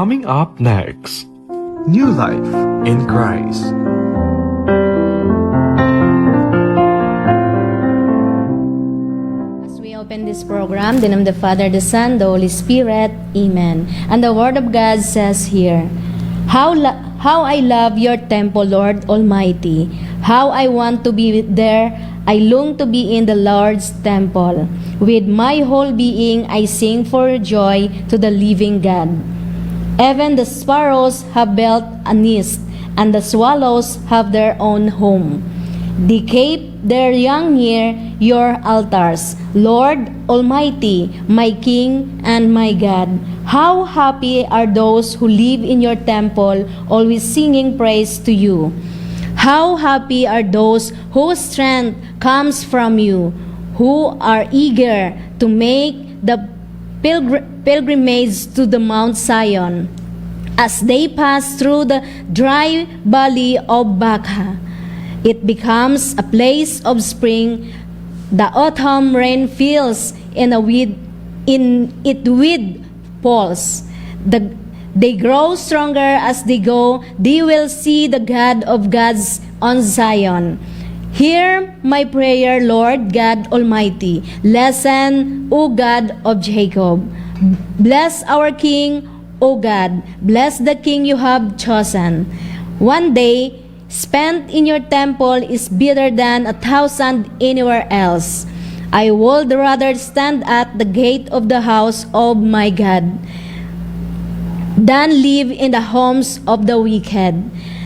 Coming up next, New life in Christ. As we open this program, in the name of the Father, the Son, the Holy Spirit, Amen. And the Word of God says here, How I love your temple, Lord Almighty. How I want to be there. I long to be in the Lord's temple. With my whole being, I sing for joy to the living God. Even the sparrows have built a nest, and the swallows have their own home. They keep their young near your altars, Lord Almighty, my King and my God. How happy are those who live in your temple, always singing praise to you. How happy are those whose strength comes from you, who are eager to make the pilgrimage to the Mount Zion, as they pass through the dry valley of Baca. It becomes a place of spring. The autumn rain fills in it with falls. They grow stronger as they go. They will see the God of gods on Zion. Hear my prayer, Lord God Almighty. Listen, O God of Jacob. Bless our King, O God. Bless the King you have chosen. One day spent in your temple is better than 1,000 anywhere else. I would rather stand at the gate of the house of my God than live in the homes of the wicked.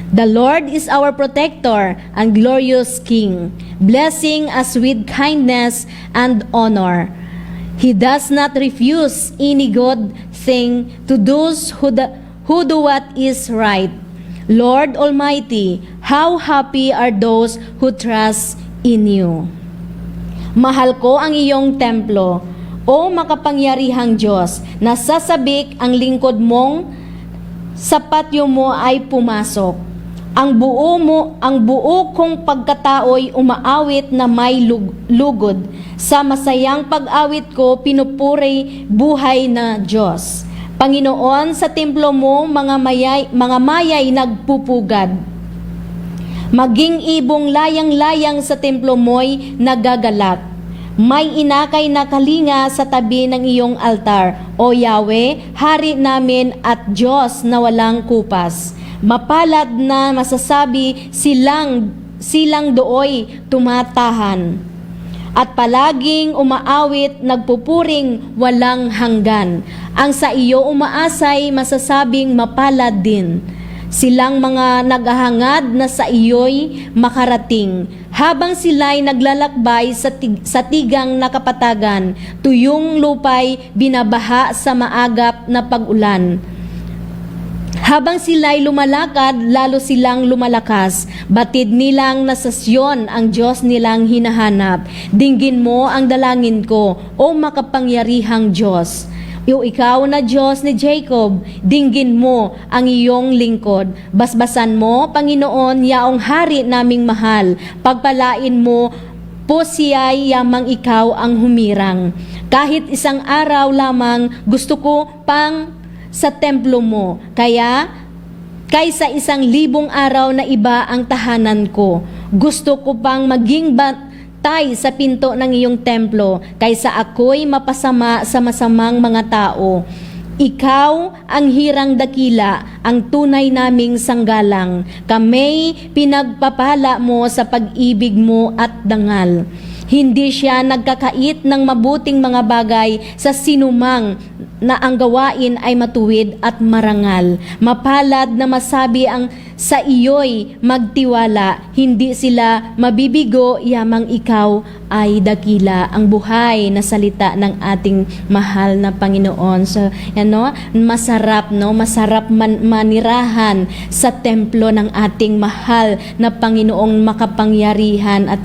The Lord is our protector and glorious King, blessing us with kindness and honor. He does not refuse any good thing to those who do what is right. Lord Almighty, how happy are those who trust in you. Mahal ko ang iyong templo, o makapangyarihang Diyos, nasasabik ang lingkod mong sa patio mo ay pumasok. Ang buo kong pagkatao'y umaawit na may lugod. Sa masayang pag-awit ko, pinupuri buhay na Diyos. Panginoon, sa templo mo, mga mayay nagpupugad. Maging ibong layang-layang sa templo mo'y nagagalak. May inakay na kalinga sa tabi ng iyong altar, O Yahweh, Hari namin at Diyos na walang kupas. Mapalad na masasabi silang dooy tumatahan. At palaging umaawit, nagpupuring walang hanggan. Ang sa iyo umaasay, masasabing mapalad din. Silang mga naghahangad na sa iyo'y makarating. Habang sila'y naglalakbay sa tigang na kapatagan, tuyong lupa'y binabaha sa maagap na pag-ulan. Habang sila'y lumalakad, lalo silang lumalakas. Batid nilang nasa Siyon ang Diyos nilang hinahanap. Dinggin mo ang dalangin ko, o makapangyarihang Diyos. Ikaw na Diyos ni Jacob, dinggin mo ang iyong lingkod. Basbasan mo, Panginoon, yaong hari naming mahal. Pagpalain mo po siya'y yamang ikaw ang humirang. Kahit isang araw lamang, gusto ko pang sa templo mo. Kaysa 1,000 araw na iba ang tahanan ko. Gusto ko pang maging sa pinto ng iyong templo, kaysa ako'y mapasama sa masamang mga tao. Ikaw ang hirang dakila, ang tunay naming sanggalang. Kamay pinagpapala mo sa pag-ibig mo at dangal. Hindi siya nagkakait ng mabuting mga bagay sa sinumang na ang gawain ay matuwid at marangal. Mapalad na masabi ang sa iyo'y magtiwala, hindi sila mabibigo, yamang ikaw ay dakila. Ang buhay na salita ng ating mahal na Panginoon. So, masarap manirahan sa templo ng ating mahal na Panginoong makapangyarihan. At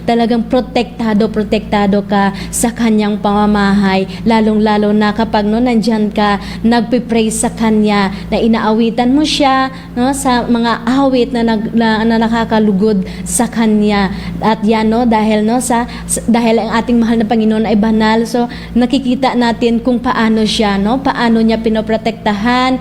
talagang protektado ka sa kanyang pamamahay, lalong-lalo na kapag nandyan ka, nagpipray sa kanya, na inaawitan mo siya, sa mga awit na nakakalugod sa Kanya. At yan, no, dahil ang ating mahal na Panginoon ay banal, so nakikita natin kung paano siya, no, paano niya pinoprotektahan,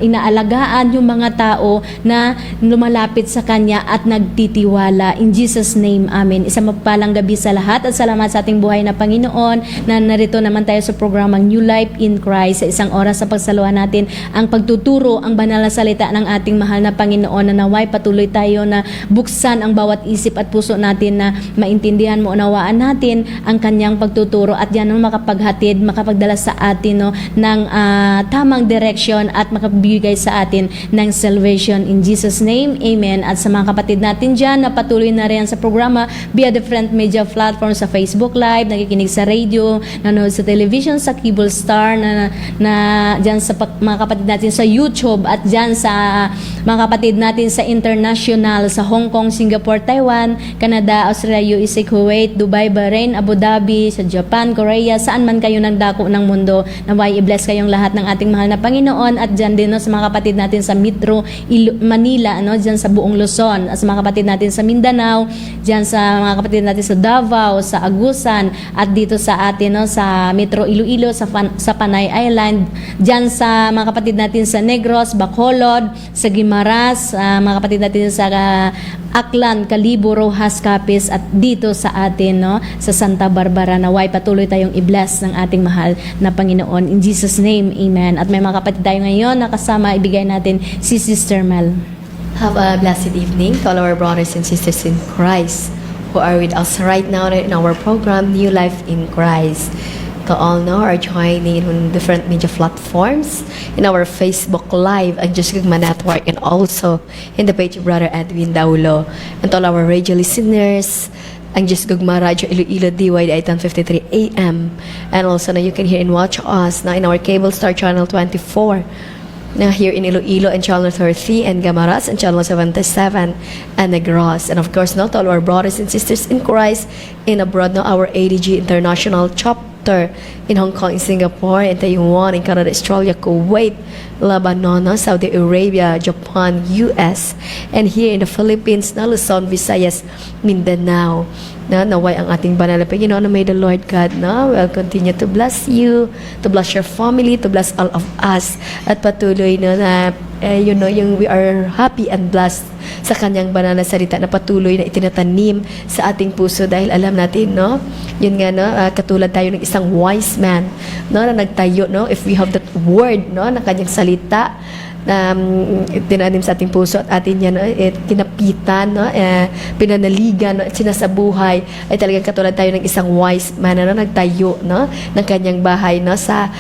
inaalagaan yung mga tao na lumalapit sa Kanya at nagtitiwala. In Jesus' name, Amen. Isang mapagpalang gabi sa lahat at salamat sa ating buhay na Panginoon na narito naman tayo sa programang New Life in Christ. Sa isang oras sa pagsaluhan natin ang pagtuturo, ang banal na salita ng ating mahal na Panginoon, na naway patuloy tayo na buksan ang bawat isip at puso natin na maintindihan mo, unawaan natin ang Kanyang pagtuturo at yan ang makapaghatid, makapagdala sa atin, no, ng tamang direction at makabigay sa atin ng salvation. In Jesus' name, Amen. At sa mga kapatid natin dyan na patuloy na rin sa programa via different media platforms, sa Facebook Live, nakikinig sa radio, nanonood sa television, sa Cable Star, na dyan sa mga kapatid natin sa YouTube, at dyan sa mga kapatid natin sa international, sa Hong Kong, Singapore, Taiwan, Canada, Australia, USA, Kuwait, Dubai, Bahrain, Abu Dhabi, sa Japan, Korea, saan man kayo nagdako ng mundo, naway i-bless kayong lahat ng ating mahal na Panginoon. At dyan din, no, sa mga kapatid natin sa Metro Manila, no, dyan sa buong Luzon, at sa mga kapatid natin sa Mindanao, dyan sa mga kapatid natin sa Davao, sa Agusan, at dito sa atin, no, sa Metro Iloilo, sa Panay Island, dyan sa mga kapatid natin sa Negros, Bacolod, sa Guimaras, mga kapatid natin sa Aklan, Calibo, Rojas, Capiz, at dito sa atin, no, sa Santa Barbara, naway patuloy tayong i-bless ng ating mahal na Panginoon. In Jesus' name, Amen. At may mga kapatid tayo ngayon na kasama, ibigay natin si Sister Mel. Have a blessed evening to all our brothers and sisters in Christ who are with us right now in our program, New Life in Christ. To all now are joining on different media platforms, in our Facebook Live and Just Gugma Network, and also in the page of Brother Edwin Daulo. And to all our radio listeners, ang Just Gugma Radio Iloilo DY 10:53 AM. And also now you can hear and watch us now in our Cable Star Channel 24. Now here in Iloilo and Channel 30 and Gamaras and Channel 77 and Negros. And of course, not all our brothers and sisters in Christ in abroad, now our ADG International Chapter in Hong Kong, in Singapore, in Taiwan, in Canada, Australia, Kuwait, Lebanon, Saudi Arabia, Japan, US, and here in the Philippines, na Luzon, Visayas, Mindanao. Na naway ang ating banal na Panginoon, na may the Lord God na will continue to bless you, to bless your family, to bless all of us, at patuloy na we are happy and blessed sa kanyang banal na salita na patuloy na itinatanim sa ating puso, dahil alam natin, no, yun nga, no, katulad tayo ng isang wise man, no, na nagtayo, no, if we have that word, no, na kanyang salita na tinanim sa ating puso at atin yan, no, kinapitan, no, pinanaligan, no, at sinasabuhay, ay talagang katulad tayo ng isang wise man na, no, nagtayo, no, ng kanyang bahay, no, sa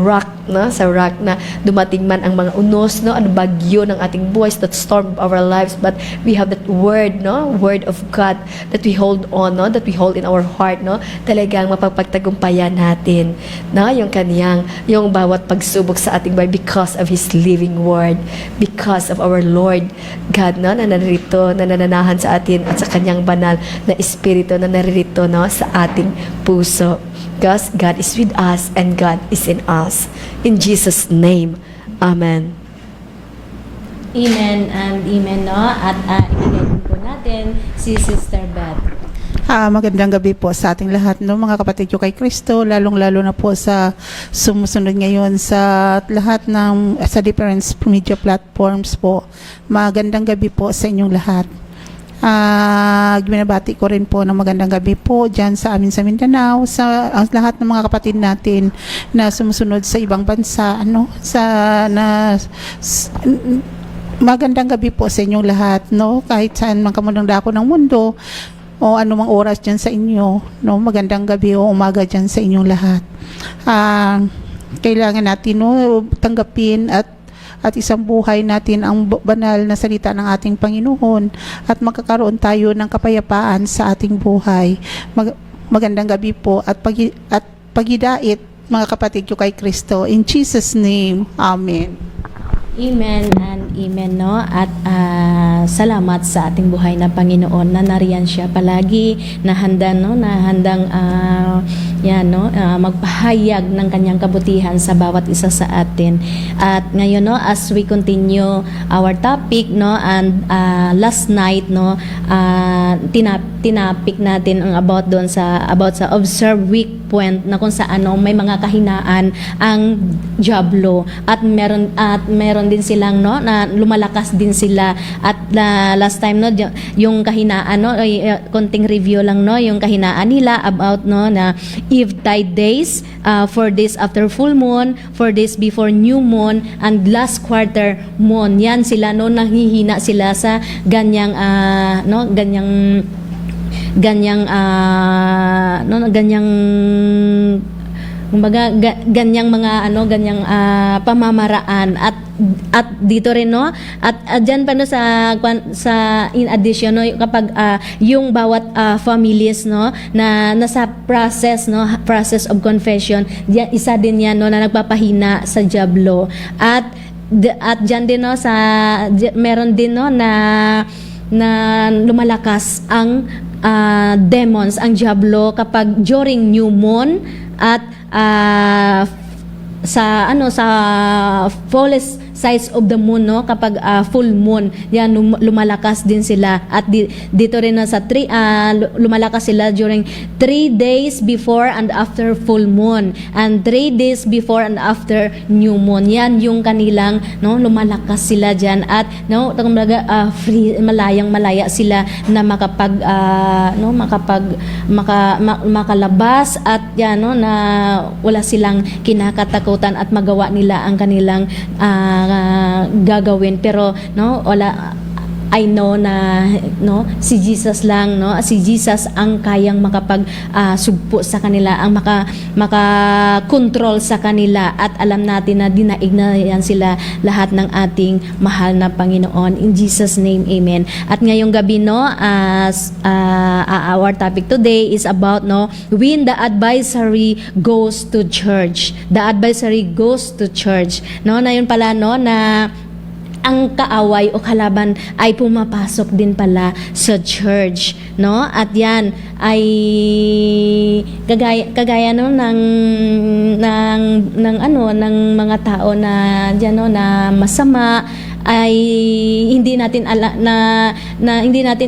rock, no, sa rock na dumating man ang mga unos, no, ang bagyo ng ating buhay, that storm of our lives, but we have that word, no, word of God that we hold on, no, that we hold in our heart, no, talagang mapapagtagumpayan natin, no, yung bawat pagsubok sa ating buhay because of His living word, because of our Lord God, no, na narito, na nananahan sa atin at sa kanyang banal na espiritu na narito, no, sa ating puso. Because God is with us and God is in us. In Jesus' name, Amen. Amen and Amen, no? At ibigay din po natin si Sister Beth. Magandang gabi po sa ating lahat, no, mga kapatid ko kay Kristo, lalong-lalo na po sa sumusunod ngayon sa lahat ng sa different media platforms po. Magandang gabi po sa inyong lahat. Binabati ko rin po ng magandang gabi po dyan sa amin sa Mindanao, sa lahat ng mga kapatid natin na sumusunod sa ibang bansa, magandang gabi po sa inyong lahat, no, kahit saan man kamundang dako ng mundo o anumang oras dyan sa inyo, no, magandang gabi o umaga dyan sa inyong lahat. Kailangan natin, no, tanggapin at isang buhay natin ang banal na salita ng ating Panginoon at magkakaroon tayo ng kapayapaan sa ating buhay. Magandang gabi po at pagidait, mga kapatid ko kay Kristo. In Jesus' name, Amen. Amen and Amen, no? At salamat sa ating buhay na Panginoon na nariyan siya palagi, na handa, no? Na handang yan, no, magpahayag ng kanyang kabutihan sa bawat isa sa atin. At ngayon, no, as we continue our topic, no, and last night, no, tinapik natin ang about sa observe weak point, na kung saan, no, may mga kahinaan ang diablo, at meron din silang, no, na lumalakas din sila. At last time, no, yung kahinaan, no, konting review lang, no, yung kahinaan nila about, no, na Evetide days, 4 days after full moon, 4 days before new moon, and last quarter moon. Yan sila, no, nanghihina sila sa ganyang kumbaga ganyang mga pamamaraan. At dito rin, no, at diyan pa, no, sa in addition, no, kapag yung bawat families, no, na nasa process of confession, isa din yan, no, na nagpapahina sa diablo. At diyan din, no, meron din, no, na lumalakas ang demons, ang diablo, kapag during new moon at sa fullest size of the moon, no, kapag full moon, yan lumalakas din sila. At dito rin, na sa lumalakas sila during 3 days before and after full moon, and 3 days before and after new moon. Yan yung kanilang, no, lumalakas sila diyan. At, no, malaya sila na makalabas, at yan, no, na wala silang kinakatakutan at magawa nila ang kanilang gagawin. Pero, no, I know na, no, si Jesus lang, no, si Jesus ang kayang sugpo sa kanila, ang maka-control sa kanila. At alam natin na dinaig na yan sila lahat ng ating mahal na Panginoon. In Jesus' name, amen. At ngayong gabi, no, our topic today is about, no, when the advisory goes to church. The advisory goes to church. No, na yun pala, no, na ang kaaway o kalaban ay pumapasok din pala sa church, no? At yan ay kagaya no ng mga tao na diyan, no, na masama, ay hindi natin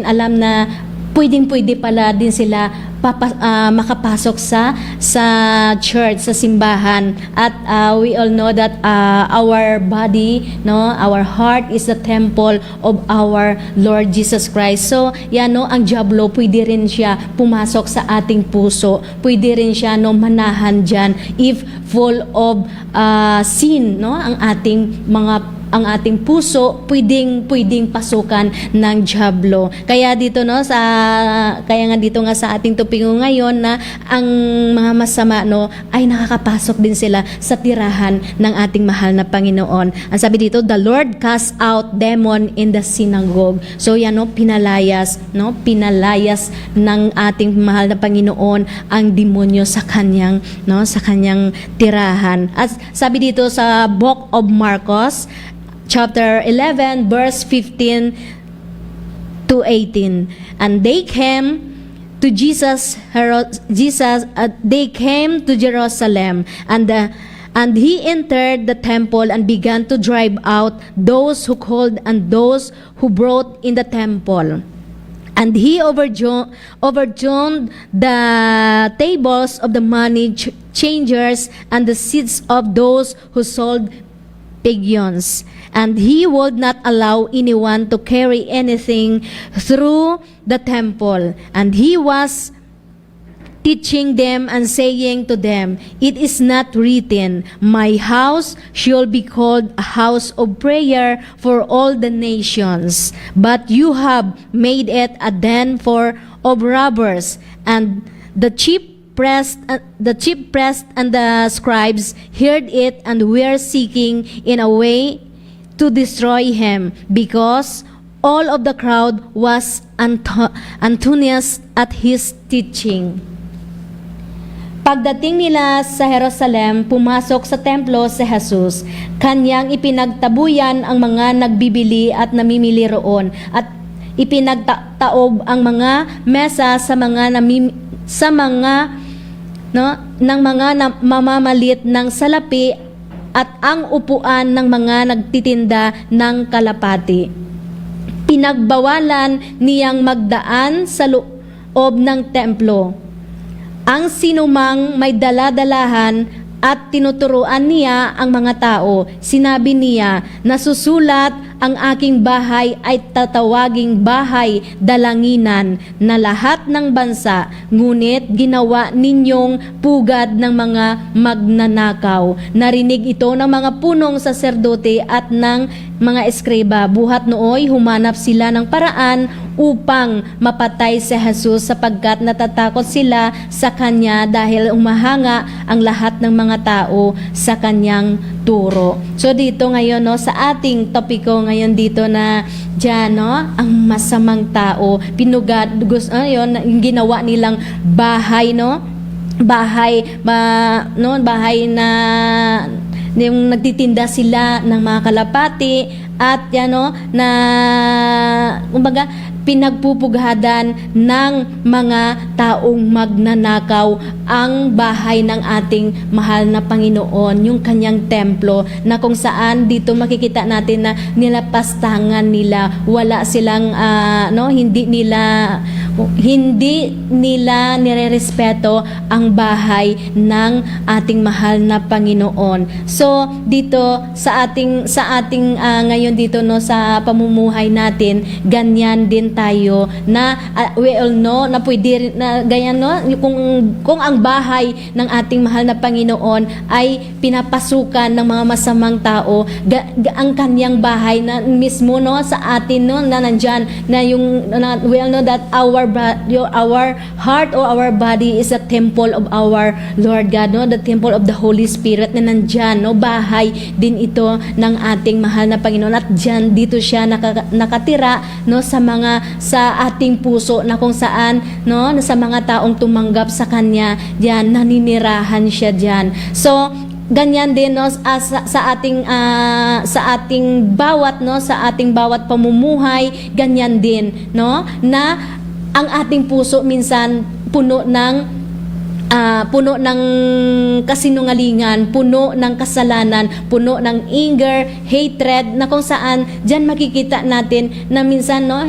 alam na pwede pala din sila makapasok sa church, sa simbahan. At we all know that our body, no, our heart is the temple of our Lord Jesus Christ. So, yan, no, ang diablo, pwede rin siya pumasok sa ating puso. Pwede rin siya, no, manahan diyan if full of sin, no, ang ating puso, pwedeng pasukan ng diablo. Kaya dito, no, kaya nga dito nga sa ating topiko ngayon, na ang mga masama, no, ay nakakapasok din sila sa tirahan ng ating mahal na Panginoon. Ang sabi dito, the Lord cast out demon in the synagogue. So yan, no, pinalayas ng ating mahal na Panginoon ang demonyo sa kanyang tirahan. At sabi dito sa Book of Marcos chapter 11 verse 15 to 18, and they came to they came to Jerusalem, and he entered the temple and began to drive out those who called and those who brought in the temple. And he overturned the tables of the money changers and the seats of those who sold pigeons. And he would not allow anyone to carry anything through the temple. And he was teaching them and saying to them, it is not written, my house shall be called a house of prayer for all the nations, but you have made it a den of robbers. And the chief priest and the scribes heard it and were seeking in a way to destroy him, because all of the crowd was astonished at his teaching. Pagdating nila sa Jerusalem, pumasok sa templo si Jesus. Kanyang ipinagtabuyan ang mga nagbibili at namimili roon, at ipinagtaob ang mga mesa sa mga no, ng mga mamamalit ng salapi at ang upuan ng mga nagtitinda ng kalapati. Pinagbawalan niyang magdaan sa loob ng templo. Ang sinumang may daladalahan at tinuturuan niya ang mga tao. Sinabi niya, nasusulat ang aking bahay ay tatawaging bahay dalanginan na lahat ng bansa, ngunit ginawa ninyong pugad ng mga magnanakaw. Narinig ito ng mga punong saserdote at ng mga eskriba. Buhat nooy humanap sila ng paraan upang mapatay si Jesus sapagkat natatakot sila sa kanya dahil umahanga ang lahat ng mga tao sa kanyang turo. So dito ngayon no, sa ating topiko ngayon dito na diyan no, ang masamang tao pinugad yun, yung ginawa nilang bahay no, bahay na yung nagtitinda sila ng mga kalapati at yan no, na kumbaga pinagpupughadan ng mga taong magnanakaw ang bahay ng ating mahal na Panginoon, yung kanyang templo na kung saan dito makikita natin na nilapastangan nila, wala silang hindi nila nirerespeto ang bahay ng ating mahal na Panginoon. So dito sa ating ngayon dito no, sa pamumuhay natin, ganyan din tayo na we all know na pwede na ganyan no, kung ang bahay ng ating mahal na Panginoon ay pinapasukan ng mga masamang tao, ang kanyang bahay na mismo no sa atin no, na nandyan na yung we all know that our heart or our body is a temple of our Lord God no, the temple of the Holy Spirit na nandyan no, bahay din ito ng ating mahal na Panginoon at dyan dito siya nakatira no, sa ating puso na kung saan no, sa mga taong tumanggap sa kanya diyan naninirahan siya diyan. So ganyan din no, sa ating bawat pamumuhay, ganyan din no, na ang ating puso minsan puno ng kasinungalingan, puno ng kasalanan, puno ng anger, hatred, na kung saan diyan makikita natin na minsan no,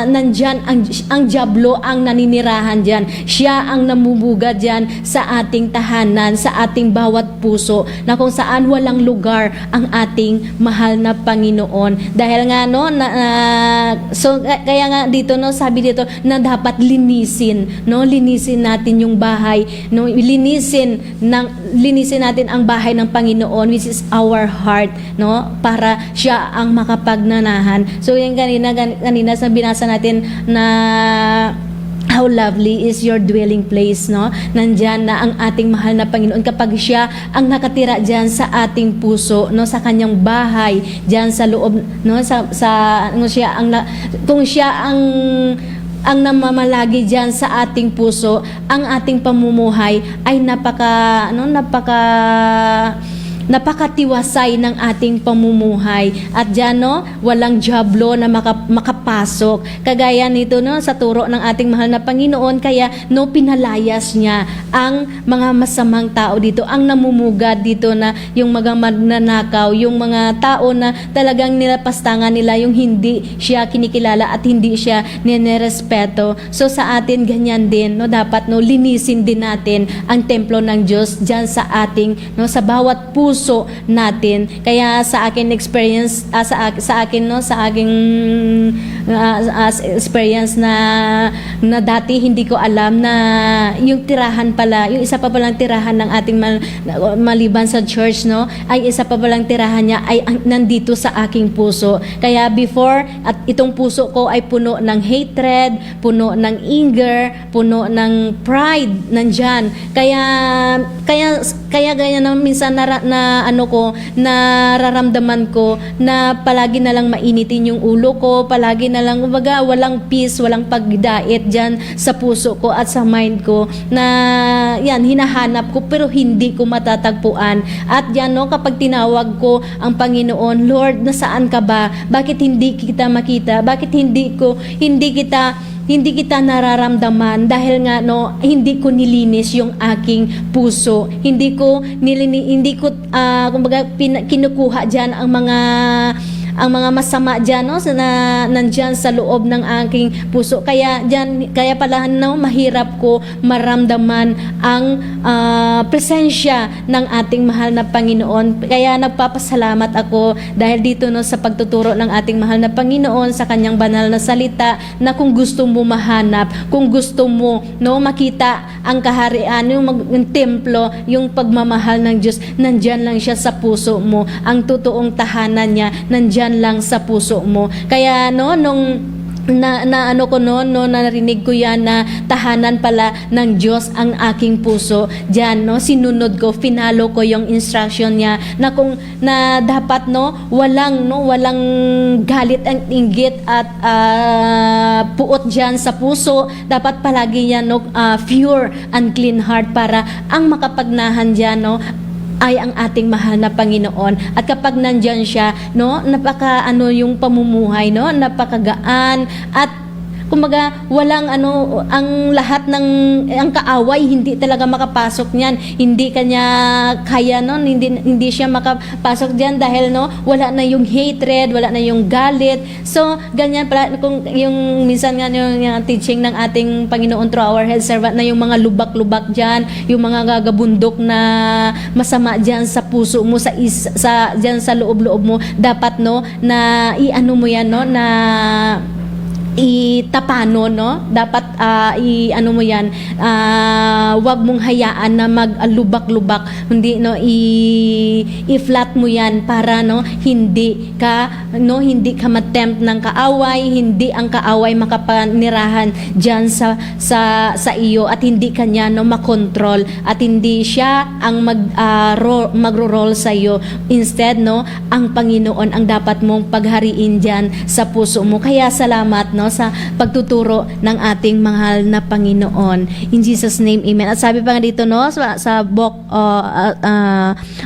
nandyan ang diablo ang naninirahan diyan. Siya ang namumuga diyan sa ating tahanan, sa ating bawat puso, na kung saan walang lugar ang ating mahal na Panginoon. Dahil nga no, so kaya nga dito no, sabi dito na dapat linisin natin yung bahay no, linisin natin ang bahay ng Panginoon, which is our heart no, para siya ang makapagnanahan. So yung kanina sa binasa natin na how lovely is your dwelling place no, nandyan na ang ating mahal na Panginoon kapag siya ang nakatira diyan sa ating puso no, sa kanyang bahay diyan sa loob no, kung siya ang namamalagi diyan sa ating puso, ang ating pamumuhay ay napakatiwasay ng ating pamumuhay. At diyan no, walang diablo na makapasok. Kagaya nito no, sa turo ng ating mahal na Panginoon, kaya no, pinalayas niya ang mga masamang tao dito, ang namumugad dito na yung mga magnanakaw, yung mga tao na talagang nilapastangan nila, yung hindi siya kinikilala at hindi siya ninerespeto. So sa atin ganyan din no, dapat no, linisin din natin ang templo ng Diyos diyan sa ating no, sa bawat puso natin. Kaya sa akin experience sa aking experience na dati hindi ko alam na yung tirahan pala, yung isa pa palang tirahan ng ating maliban sa church no, ay isa pa palang tirahan niya ay nandito sa aking puso. Kaya before, at itong puso ko ay puno ng hatred, puno ng anger, puno ng pride nandyan. Kaya ganyan na minsan nararamdaman ko na palagi na lang mainitin yung ulo ko, palagi na lang walang peace, walang pagdait diyan sa puso ko at sa mind ko, na yan hinahanap ko pero hindi ko matatagpuan. At yan no, kapag tinawag ko ang Panginoon, Lord, nasaan ka ba? Bakit hindi kita makita? Bakit hindi kita hindi kita nararamdaman dahil nga no hindi ko nilinis yung aking puso, hindi ko kumbaga kinukuha diyan ang mga masama diyan no na nandiyan sa loob ng aking puso. Kaya pala no mahirap ko maramdaman ang presensya ng ating mahal na Panginoon. Kaya nagpapasalamat ako dahil dito no sa pagtuturo ng ating mahal na Panginoon sa kanyang banal na salita, na kung gusto mo mahanap, kung gusto mo no makita ang kaharian, yung templo, yung pagmamahal ng Diyos, nandiyan lang siya sa puso mo. Ang totoong tahanan niya nandiyan lang sa puso mo. Kaya no nung narinig ko yan na tahanan pala ng Diyos ang aking puso. Diyan no sinunod ko, finalo ko yung instruction niya na kung na dapat walang galit ang inggit at puot diyan sa puso. Dapat palagi yan pure and clean heart para ang makapagnahan diyan ay ang ating mahal na Panginoon. At kapag nandyan siya, napaka yung pamumuhay, napakagaan at kumbaga walang ang lahat ng ang kaaway hindi talaga makapasok niyan. Hindi kanya kaya hindi siya makapasok diyan dahil wala na yung hatred, wala na yung galit. So ganyan pala kung yung minsan nga yung teaching ng ating Panginoon through our head servant na yung mga lubak-lubak diyan, yung mga gagabundok na masama diyan sa puso mo, sa diyan sa loob-loob mo, dapat na iano mo yan na itapano dapat iano mo yan, wag mong hayaan na maglubak-lubak, hindi i-flat mo yan para hindi ka matempt ng kaaway, hindi ang kaaway makapanirahan diyan sa iyo at hindi kanya makontrol at hindi siya ang magro-roll sa iyo. Instead ang Panginoon ang dapat mong paghariin diyan sa puso mo. Kaya salamat sa pagtuturo ng ating mahal na Panginoon. In Jesus' name, amen. At sabi pa nga dito sa book,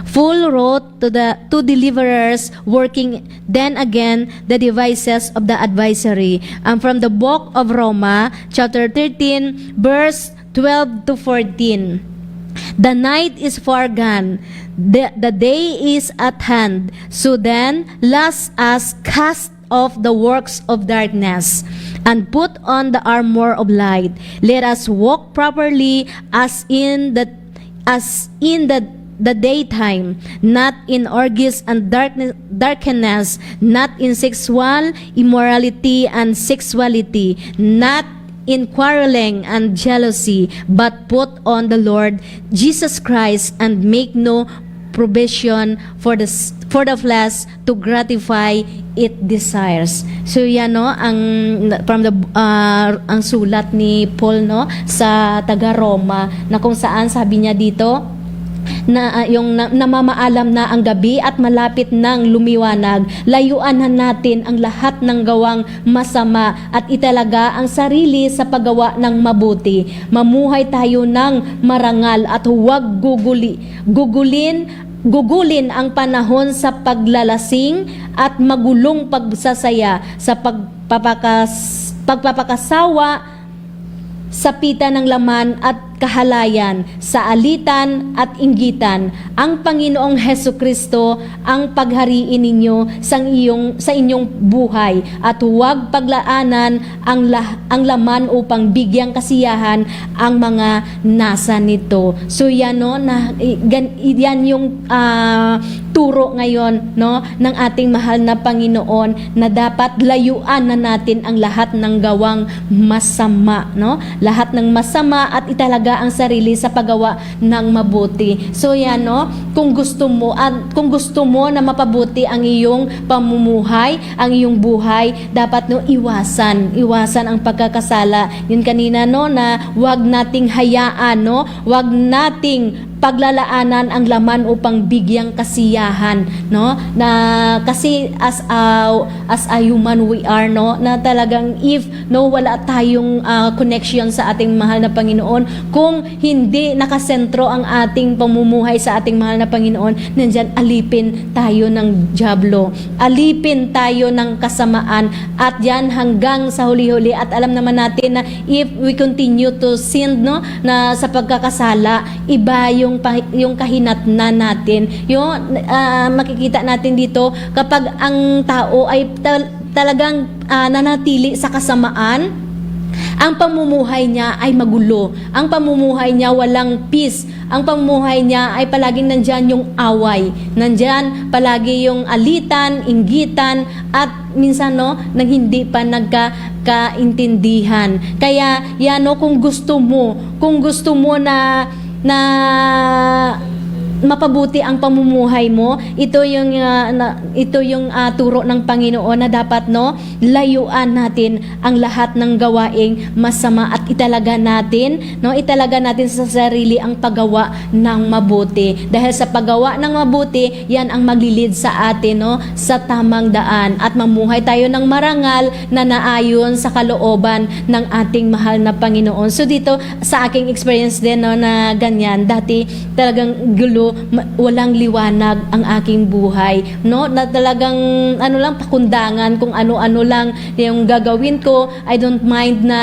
full wrote to the two deliverers working then again the devices of the adversary. From the book of Roma, chapter 13, verse 12 to 14. The night is far gone, the day is at hand. So then, let us cast of the works of darkness and put on the armor of light. Let us walk properly as in the daytime, not in orgies and darkness, not in sexual immorality and sexuality, not in quarreling and jealousy, but put on the Lord Jesus Christ and make no provision for the flesh to gratify its desires. So yan ang from the ang sulat ni Paul sa taga Roma, na kung saan sabi niya dito na yung namamaalam na ang gabi at malapit nang lumiwanag, layuan natin ang lahat ng gawang masama at italaga ang sarili sa paggawa ng mabuti. Mamuhay tayo ng marangal at huwag gugulin ang panahon sa paglalasing at magulong pagsasaya, sa pagpapakasawa, sa pita ng laman at kahalayan, sa alitan at inggitan. Ang Panginoong Hesukristo ang paghariin ninyo sa inyong buhay, at huwag paglaanan ang laman upang bigyang kasiyahan ang mga nasa nito. So yan yan yung turo ngayon ng ating mahal na Panginoon, na dapat layuan na natin ang lahat ng gawang masama, lahat ng masama, at italaga ang sarili sa paggawa ng mabuti. So yan kung gusto mo na mapabuti ang iyong pamumuhay, ang iyong buhay, dapat iwasan ang pagkakasala. Yun kanina na wag nating hayaan, wag nating paglalaanan ang laman upang bigyang kasiyahan, na kasi as a human we are, na talagang if wala tayong connection sa ating mahal na Panginoon, kung kung hindi nakasentro ang ating pamumuhay sa ating mahal na Panginoon, nandyan alipin tayo ng dyablo, alipin tayo ng kasamaan, at yan hanggang sa huli-huli. At alam naman natin na if we continue to sin, no, na sa pagkakasala, iba yung kahinatnan natin. Yung makikita natin dito kapag ang tao ay talagang nanatili sa kasamaan, ang pamumuhay niya ay magulo. Ang pamumuhay niya walang peace. Ang pamumuhay niya ay palaging nandyan yung away. Nandyan palagi yung alitan, inggitan, at minsan nang hindi pa nagkaintindihan. Kaya yan kung gusto mo na mapabuti ang pamumuhay mo, ito yung turo ng Panginoon na dapat layuan natin ang lahat ng gawaing masama at italaga natin sa sarili ang paggawa ng mabuti. Dahil sa paggawa ng mabuti, yan ang maglilid sa atin sa tamang daan, at mamuhay tayo ng marangal na naayon sa kalooban ng ating mahal na Panginoon. So dito sa aking experience din na ganyan, dati talagang gulo, walang liwanag ang aking buhay, na talagang pakundangan, kung ano-ano lang yung gagawin ko. I don't mind na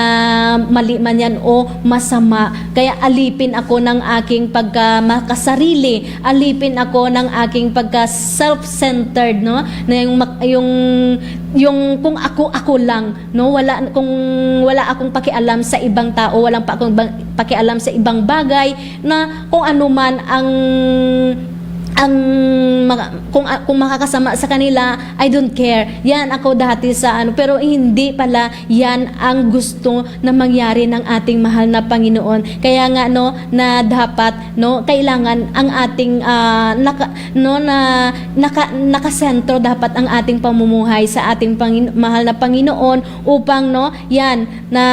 mali man yan o masama. Kaya alipin ako ng aking pagkamakasarili, alipin ako ng aking pagka self-centered, na yung kung ako lang, kung wala akong pakialam sa ibang tao, walang akong pakialam sa ibang bagay, na kung ano man kung makakasama sa kanila, I don't care. Yan ako dati pero hindi pala yan ang gusto na mangyari ng ating mahal na Panginoon. Kaya nga na dapat kailangan ang ating nakasentro dapat ang ating pamumuhay sa ating mahal na Panginoon, upang yan na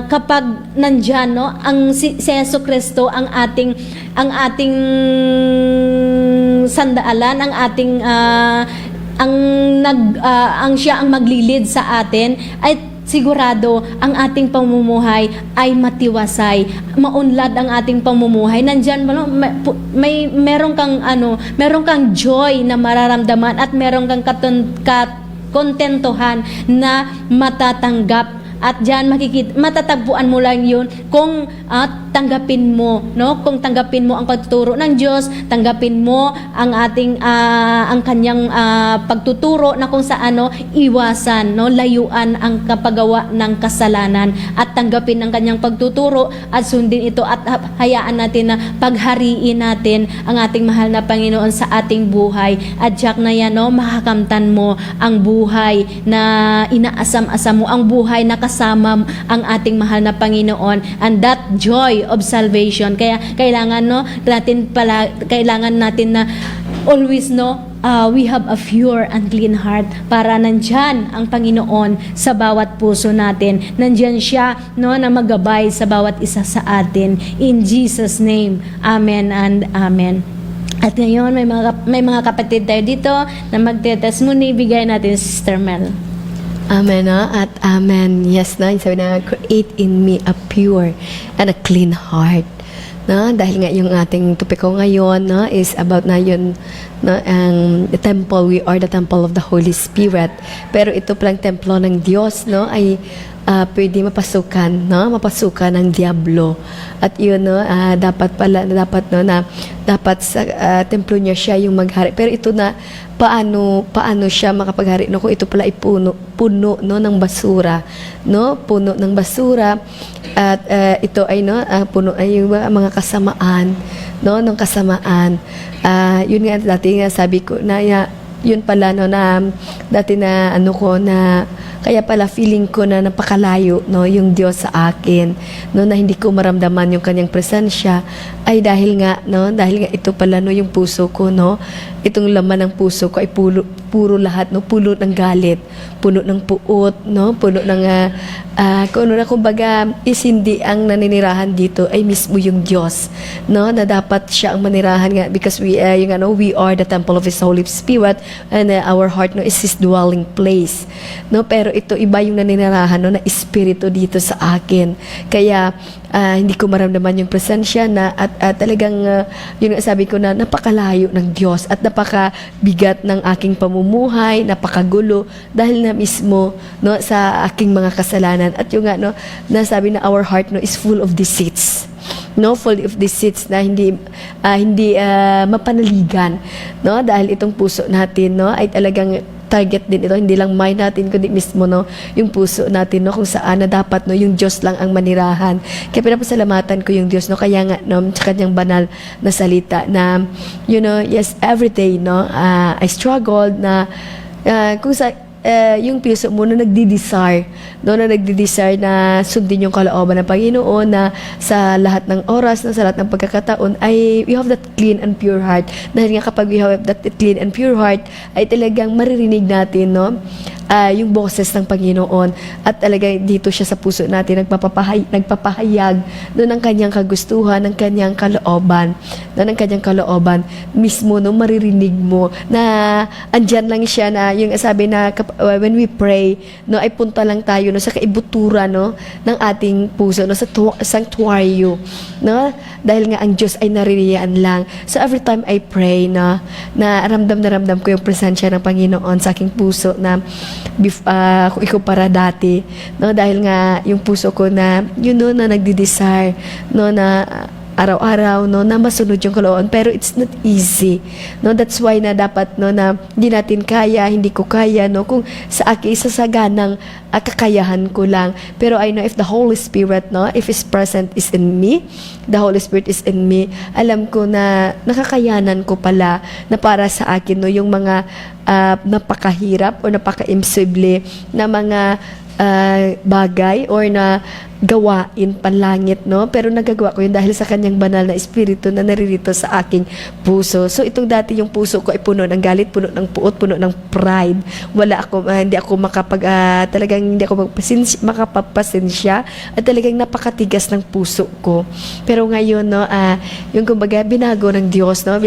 kapag nandyan ang si Jesu Kristo ang ating sandaalan, ang ating ang siya ang maglilid sa atin, ay sigurado ang ating pamumuhay ay matiwasay, maunlad ang ating pamumuhay. Nandyan meron kang joy na mararamdaman, at meron kang kontentuhan na matatanggap. At diyan matatagpuan mo lang yun kung tanggapin mo, kung tanggapin mo ang pagtuturo ng Diyos, tanggapin mo ang ang kanyang pagtuturo, na kung saan iwasan, layuan ang kapagawa ng kasalanan, at tanggapin ang kanyang pagtuturo at sundin ito, at hayaan natin na paghariin natin ang ating mahal na Panginoon sa ating buhay. At diyak na yan, makakamtan mo ang buhay na inaasam-asam mo, ang buhay na kasama ang ating mahal na Panginoon, and that joy of salvation. Kaya kailangan natin na always we have a pure and clean heart, para nandyan ang Panginoon sa bawat puso natin. Nandyan siya na magabay sa bawat isa sa atin. In Jesus name, amen and amen. At ngayon may mga kapatid tayo dito na magte-testimony. Bigay natin si Sister Mel. Amen at amen. Yes sabi na, create in me a pure and a clean heart. Dahil nga yung ating topiko ngayon is about yun, ang temple. We are the temple of the Holy Spirit. Pero ito palang templo ng Diyos ay pwede mapasukan ng diablo. At yun dapat sa templo niya siya yung maghari. Pero ito paano siya makapaghari kung ito pala ay puno ng basura, puno ng basura, at ito ay puno ay yung mga kasamaan, ng kasamaan. Yun nga dati nga sabi ko na yun pala na dati na kaya pala feeling ko na napakalayo yung Diyos sa akin, na hindi ko maramdaman yung kanyang presensya, ay dahil nga ito pala yung puso ko, itong laman ng puso ko ay puro lahat, no, puno ng galit, puno ng puot, no, puno ng kung ano na, kumbaga, is hindi ang naninirahan dito ay mismo yung Diyos, no, na dapat siya ang manirahan nga, because we we are the temple of His Holy Spirit, and our heart, no, is His dwelling place, no. Pero ito iba yung naninirahan, no, na espiritu dito sa akin, kaya hindi ko maramdaman yung presensya na at talagang yun nga sabi ko na napakalayo ng Diyos at napakabigat ng aking pamumuhay, napakagulo dahil na mismo, no, sa aking mga kasalanan. At yung nga, no, nasabi na our heart, no, is full of deceits, no, full of deceits na hindi mapanaligan, no, dahil itong puso natin, no, ay talagang target din ito, hindi lang mind natin kundi mismo, no, yung puso natin, no, kung saan na dapat, no, yung Diyos lang ang manirahan. Kaya pinapasalamatan ko yung Diyos, no, kaya nga, no, sa kanyang banal na salita na, yes, every day, no, I struggled na kung sa yung puso mo na nagdi-desire, no, na nagdi-desire na sundin yung kalooban ng Panginoon, na sa lahat ng oras, na sa lahat ng pagkakataon ay we have that clean and pure heart. Dahil nga kapag we have that clean and pure heart ay talagang maririnig natin, no, yung boses ng Panginoon, at talaga dito siya sa puso natin nagpapahayag, no, ng kanyang kagustuhan, ng kanyang kalooban, no, ng kanyang kalooban mismo, no, maririnig mo na andyan lang siya, na yung sabi na when we pray, no, ay punta lang tayo, no, sa kaibutura, no, ng ating puso, no, sa sanctuaryo, no, dahil nga ang Diyos ay naririyan lang. So every time I pray, na ramdam ko yung presensya ng Panginoon sa aking puso, na kung ikaw para dati, no, dahil nga yung puso ko na no, na nagdi-desire, no, na araw-araw, no, na masunod yung kalooban, pero it's not easy, no. That's why na dapat, no, na hindi natin kaya, hindi ko kaya, no, kung sa akin isasaganang kakayahan ko lang. Pero I know if the Holy Spirit, no, if His presence is in me, the Holy Spirit is in me, alam ko na nakakayanan ko pala na para sa akin, no, yung mga napakahirap o napaka-imposible na mga bagay or na gawain panlangit, no, pero nagagawa ko yun dahil sa kanyang banal na espiritu na naririto sa aking puso. So itong dati yung puso ko ay puno ng galit, puno ng puot, puno ng pride. Hindi ako talagang hindi ako makapagpasensya, at talagang napakatigas ng puso ko. Pero ngayon, no, yung kumbaga binago ng Diyos, no,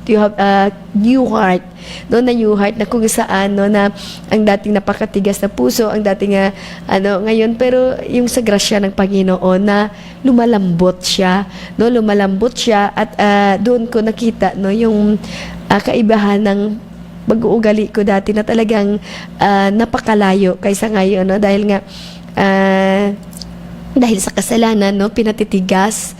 you have a new heart, no, na new heart, na kung saan, no, na ang dating napakatigas na puso, ang dating ngayon, pero yung sa grasya ng Panginoon na lumalambot siya, no, lumalambot siya, at doon ko nakita, no, yung kaibahan ng pag-uugali ko dati na talagang napakalayo kaysa ngayon, no, dahil nga dahil sa kasalanan, no, pinatitigas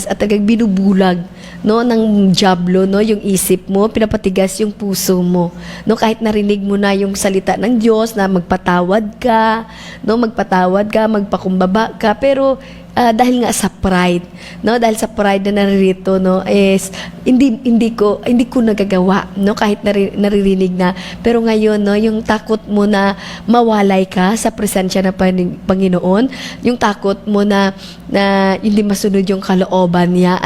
at talagang binubulag, no, ng diablo, no, yung isip mo, pinapatigas yung puso mo, no, kahit narinig mo na yung salita ng Diyos na magpatawad ka, magpakumbaba ka, pero dahil nga sa pride, no, dahil sa pride na naririto, no, is hindi ko nagagawa, no, kahit naririnig na. Pero ngayon, no, yung takot mo na mawalay ka sa presensya ng Panginoon, yung takot mo na hindi masunod yung kalooban niya,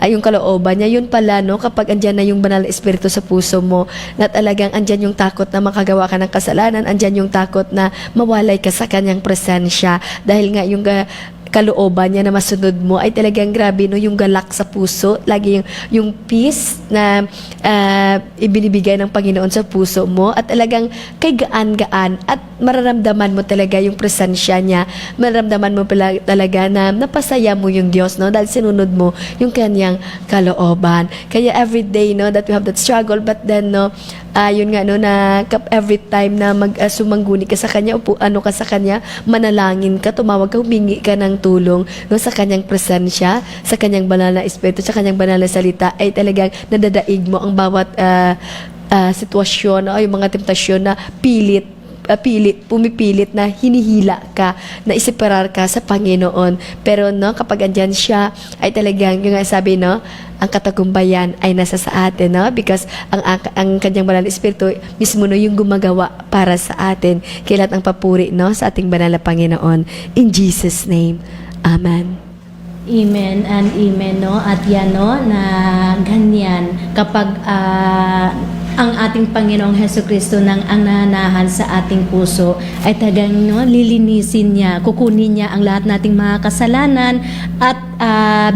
yung kalooban niya, yun pala, no, kapag andyan na yung banal na espiritu sa puso mo, na talagang andyan yung takot na makagawa ka ng kasalanan, andyan yung takot na mawalay ka sa kanyang presensya, dahil nga yung kalooban niya na masunod mo ay talagang grabe, no, yung galak sa puso, lagi yung peace na ibinibigay ng Panginoon sa puso mo, at talagang kay gaan-gaan, at mararamdaman mo talaga yung presensya niya, mararamdaman mo talaga na napasaya mo yung Diyos, no, dahil sinunod mo yung kanyang kalooban. Kaya every day, no, that we have that struggle, but then, no, yun nga, no, na every time na sumangguni ka sa kanya, ka sa kanya, manalangin ka, tumawag ka, humingi ka ng tulong, no, sa kanyang presensya, sa kanyang banal na espiritu, sa kanyang banal na salita, ay talagang nadadaig mo ang bawat sitwasyon, o yung mga temptasyon na pumipilit na hinihila ka, na isiparar ka sa Panginoon. Pero, no, kapag andyan siya, ay talagang yung sabi, no, ang katagumpayan ay nasa sa atin, no, because ang kanyang banal na espiritu mismo, no, yung gumagawa para sa atin. Kaya lahat ng papuri, no, sa ating banal na Panginoon, in Jesus' name, Amen. Amen and amen, no? At yan, no, na ganyan, kapag ang ating Panginoong Hesukristo nang ang nanahan sa ating puso ay tagang lilinisin niya, kukunin niya ang lahat nating mga kasalanan at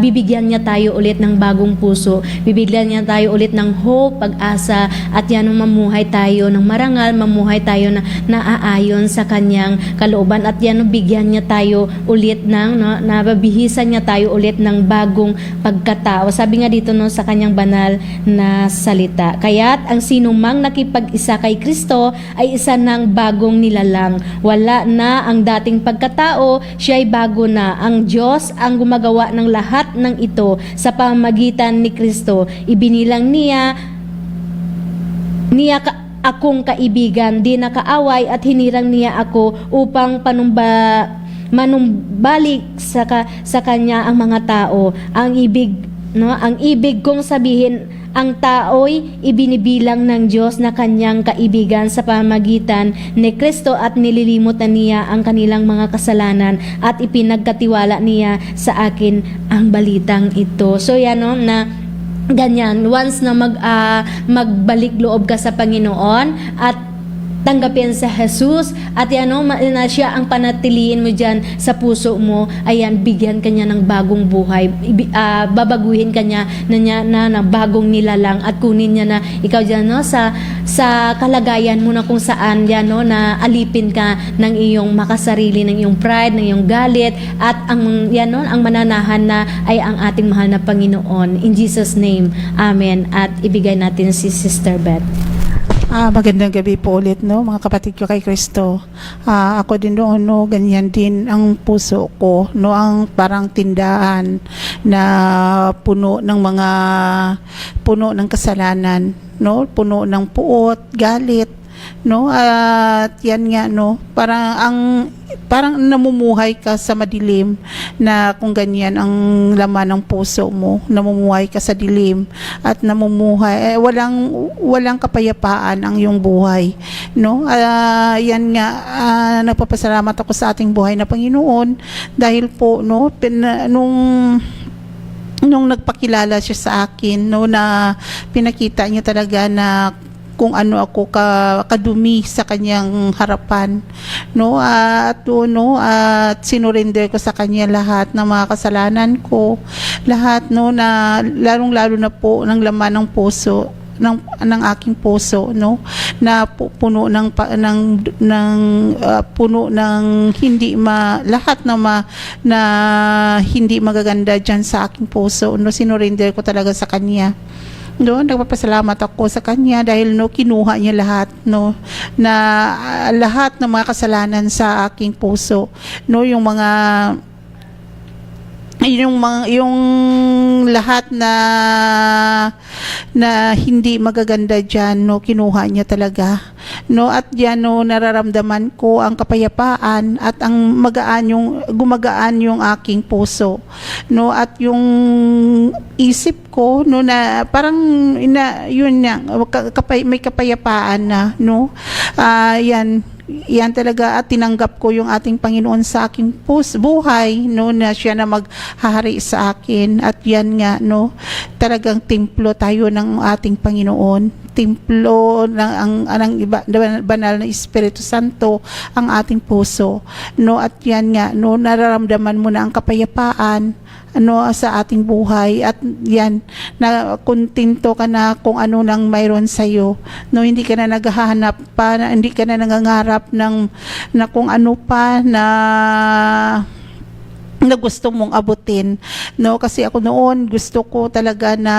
bibigyan niya tayo ulit ng bagong puso, bibigyan niya tayo ulit ng hope, pag-asa, at yan mamuhay tayo ng marangal, mamuhay tayo na naaayon sa kanyang kalooban, at yan bigyan niya tayo ulit ng nababihisan niya tayo ulit ng bagong pagkatao. Sabi nga dito sa kanyang banal na salita. Kaya't ang sinumang nakipag-isa kay Kristo ay isa ng bagong nilalang. Wala na ang dating pagkatao, siya ay bago na. Ang Diyos ang gumagawa ng lahat ng ito sa pamamagitan ni Kristo. Ibinilang niya akong kaibigan, di nakaaway, at hinirang niya ako upang manumbalik sa kanya ang mga tao. Ang ibig kong sabihin, ang tao'y ibinibilang ng Diyos na kanyang kaibigan sa pamamagitan ni Kristo, at nililimutan niya ang kanilang mga kasalanan at ipinagkatiwala niya sa akin ang balitang ito. So yan na ganyan, once na magbalik loob ka sa Panginoon at tanggapin sa Jesus, at na siya ang panatiliin mo dyan sa puso mo, ayan, bigyan kanya ng bagong buhay, babaguhin kanya na bagong nilalang, at kunin niya na ikaw dyan sa kalagayan mo na kung saan yan na alipin ka ng iyong makasarili, ng iyong pride, ng iyong galit, at ang mananahan na ay ang ating mahal na Panginoon. In Jesus name, Amen. At ibigay natin si Sister Beth. Magandang gabi po ulit, mga kapatid ko kay Kristo. Ako din noon, ganyan din ang puso ko, ang parang tindahan na puno ng kasalanan, puno ng puot, galit, at yan nga, parang namumuhay ka sa madilim, na kung ganyan ang laman ng puso mo, namumuhay ka sa dilim at namumuhay, walang kapayapaan ang iyong buhay, yan nga, nagpapasalamat ako sa ating buhay na Panginoon, dahil po, nung nagpakilala siya sa akin, na pinakita niya talaga na kung ano ako kadumi sa kanyang harapan, at sinurrender ko sa kanya lahat ng mga kasalanan ko, lahat na lalong-lalo na po ng laman ng puso ng aking puso, na puno ng puno ng lahat na hindi magaganda diyan sa aking puso, sinurrender ko talaga sa kanya. Nagpapasalamat ako sa kanya dahil kinuha niya lahat, na lahat ng mga kasalanan sa aking puso, yung lahat na hindi magaganda diyan, kinuha niya talaga, at diyan nararamdaman ko ang kapayapaan at ang gumagaan yung aking puso, at yung isip ko, na parang yun na may kapayapaan na, yan talaga, at tinanggap ko yung ating Panginoon sa aking buhay, na siya na maghahari sa akin, at yan nga, talagang templo tayo ng ating Panginoon, templo ng banal na Espiritu Santo ang ating puso, at yan nga, nararamdaman mo na ang kapayapaan sa ating buhay, at yan, na kontento ka na kung ano nang mayroon sa'yo, hindi ka na naghahanap pa, hindi ka na nangangarap na kung ano pa na gusto mong abutin, kasi ako noon gusto ko talaga na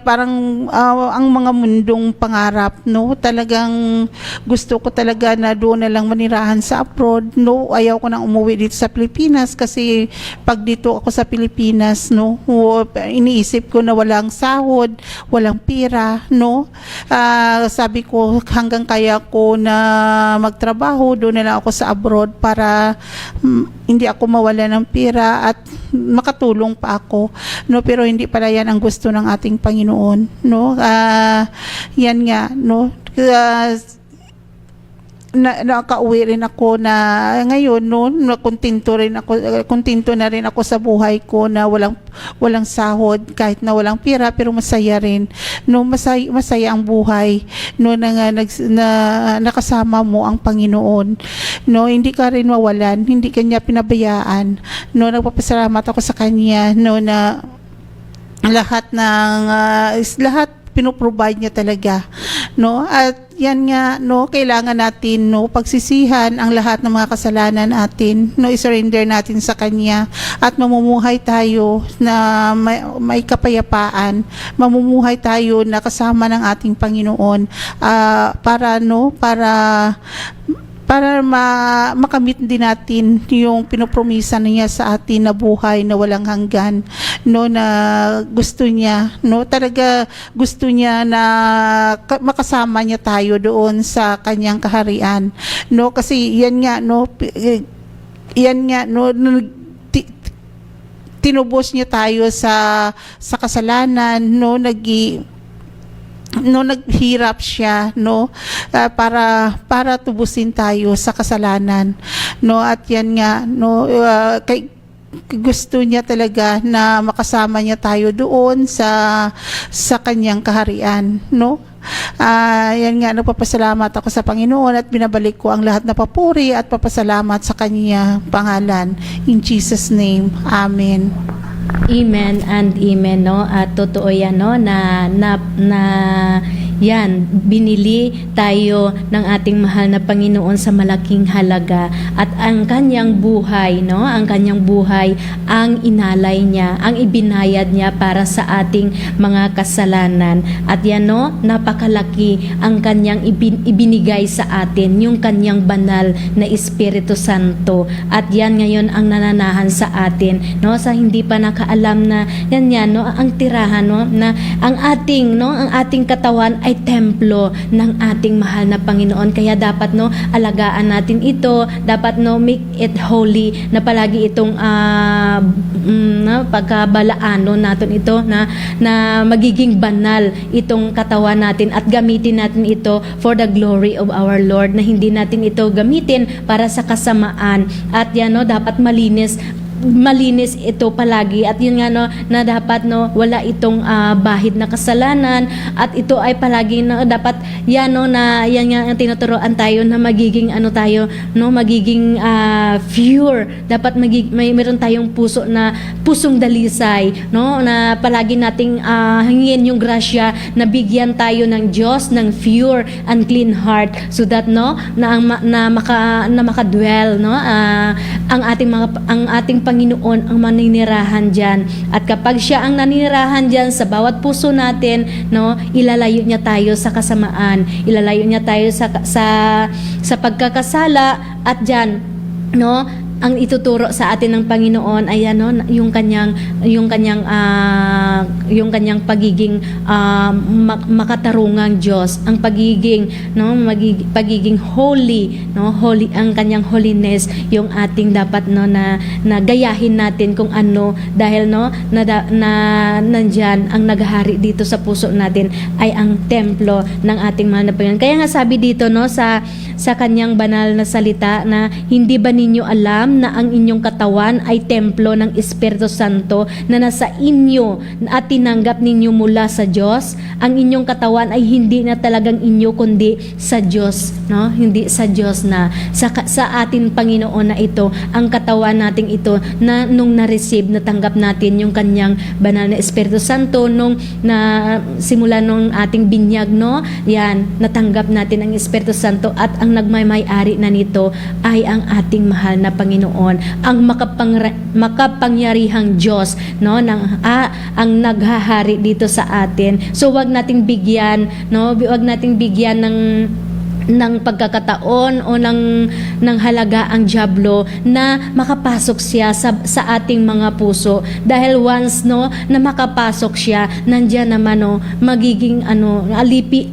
parang ang mga mundong pangarap, talagang gusto ko talaga na doon na lang manirahan sa abroad, ayaw ko nang umuwi dito sa Pilipinas, kasi pag dito ako sa Pilipinas, iniisip ko na walang sahod, walang pera, sabi ko hanggang kaya ko na magtrabaho, doon na lang ako sa abroad para hindi ako mawala ng pera at makatulong pa ako, pero hindi pala yan ang gusto ng ating Panginoon, yan nga, nakauwi rin ako na ngayon no, kontento na rin ako sa buhay ko na walang sahod, kahit na walang pera, pero masaya rin no, masaya ang buhay no, na nakasama mo ang Panginoon no, hindi ka rin mawalan, hindi kanya pinabayaan no. Nagpapasalamat ako sa kanya no, na lahat pinoprovide niya talaga no. At yan nga no, kailangan natin no, pagsisihan ang lahat ng mga kasalanan natin no, i-surrender natin sa kanya at mamumuhay tayo na may kapayapaan, mamumuhay tayo na kasama ng ating Panginoon para makamit din natin yung pinopromisa niya sa atin na buhay na walang hanggan no, na gusto niya no, talaga gusto niya na makasama niya tayo doon sa kanyang kaharian no, kasi yan nga no, tinubos niya tayo sa kasalanan no, naghirap siya no, para tubusin tayo sa kasalanan no. At yan nga no, gusto niya talaga na makasama niya tayo doon sa kanyang kaharian no. Yan nga, nagpapasalamat ako sa Panginoon at binabalik ko ang lahat na papuri at papasalamat sa kanya pangalan, in Jesus name, Amen. Amen and amen no. At totoo yan no, na yan, binili tayo ng ating mahal na Panginoon sa malaking halaga at ang kanyang buhay no, ang kanyang buhay ang inalay niya, ang ibinayad niya para sa ating mga kasalanan. At yan no, napakalaki ang kanyang ibinigay sa atin, yung kanyang banal na Espiritu Santo. At yan ngayon ang nananahan sa atin no, sa hindi pa nakaalam na yan no, ang tirahan no, na ang ating katawan ay templo ng ating mahal na Panginoon. Kaya dapat no, alagaan natin ito, dapat no, make it holy, na palagi itong pagkabalaan no, natin ito na magiging banal itong katawan natin at gamitin natin ito for the glory of our Lord, na hindi natin ito gamitin para sa kasamaan. At yan no, dapat malinis ito palagi, at yun nga no, na dapat no, wala itong bahid na kasalanan, at ito ay palagi na dapat yan no, na yan nga ang tinuturoan tayo na magiging magiging pure. Dapat mayroon tayong pusong dalisay no, na palagi nating hingin yung grasya na bigyan tayo ng Diyos ng pure and clean heart, so that no, na makadwell no, ang ating Panginoon ang maninirahan diyan. At kapag siya ang naninirahan diyan sa bawat puso natin no, ilalayo niya tayo sa kasamaan, ilalayo niya tayo sa pagkakasala, at diyan no, ang ituturo sa atin ng Panginoon ay ano, yung kanyang pagiging makatarungang Diyos, ang pagiging holy no, holy, ang kanyang holiness, yung ating dapat no, na gayahin natin kung ano, dahil no, na nandiyan ang naghahari dito sa puso natin ay ang templo ng ating mahal na Panginoon. Kaya nga sabi dito no, sa kanyang banal na salita na hindi ba ninyo alam na ang inyong katawan ay templo ng Espiritu Santo na nasa inyo at tinanggap ninyo mula sa Diyos? Ang inyong katawan ay hindi na talagang inyo kundi sa Diyos no, hindi sa Diyos na sa ating Panginoon na ito, ang katawan nating ito na nung na-receive, natanggap natin yung kanyang banal na Espiritu Santo nung simula nung ating binyag no, yan, natanggap natin ang Espiritu Santo, at ang nagmay-ari na nito ay ang ating mahal na Panginoon, ang makapangyarihang Diyos no, ang naghahari dito sa atin. So wag nating bigyan ng pagkakataon o ng halaga ang dyablo na makapasok siya sa ating mga puso, dahil once no, na makapasok siya, nandiyan naman no, magiging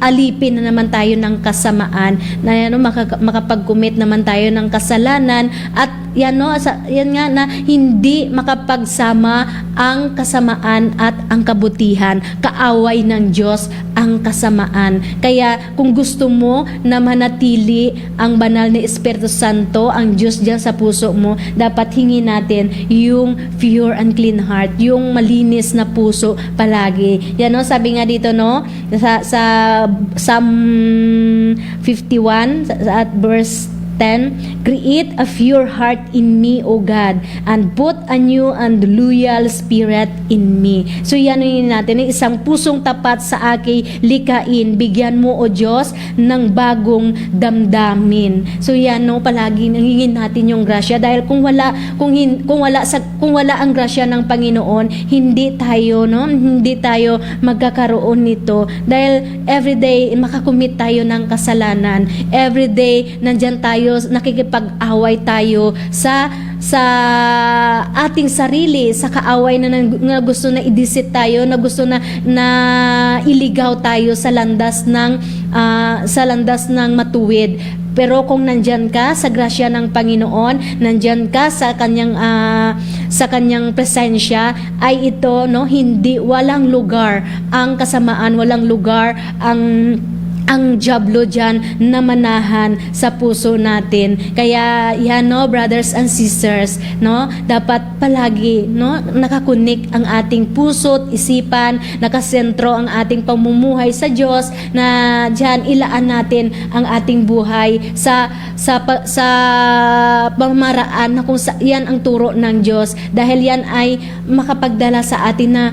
alipin na naman tayo ng kasamaan, na makapag-commit naman tayo ng kasalanan, at yan no, yan nga na hindi makapagsama ang kasamaan at ang kabutihan. Kaaway ng Diyos ang kasamaan. Kaya kung gusto mo na manatili ang banal na Espiritu Santo, ang Diyos diyan sa puso mo, dapat hingin natin yung pure and clean heart, yung malinis na puso palagi. Yan no, sabi nga dito no, sa Psalm 51 at verse 10, create a pure heart in me, O God, and put a new and loyal spirit in me. So yan yun natin, isang pusong tapat sa aking likain. Bigyan mo, O Diyos, ng bagong damdamin. So yan no, palagi nangingin natin yung grasya, dahil kung wala ang grasya ng Panginoon, hindi tayo magkakaroon nito, dahil everyday makakumit tayo ng kasalanan. Everyday nandyan tayo, nakikipag-away tayo sa ating sarili, sa kaaway na gusto na i-deceive tayo, na gusto na iligaw tayo sa landas ng matuwid. Pero kung nandyan ka sa grasya ng Panginoon, nandyan ka sa kanyang presensya, ay ito no, walang lugar ang kasamaan, walang lugar ang diablo dyan na manahan sa puso natin. Kaya yan no, brothers and sisters, no, dapat palagi no, nakakunik ang ating puso at isipan, nakasentro ang ating pamumuhay sa Diyos, na dyan ilaan natin ang ating buhay sa pamamaraan na kung yan ang turo ng Diyos, dahil yan ay makapagdala sa atin na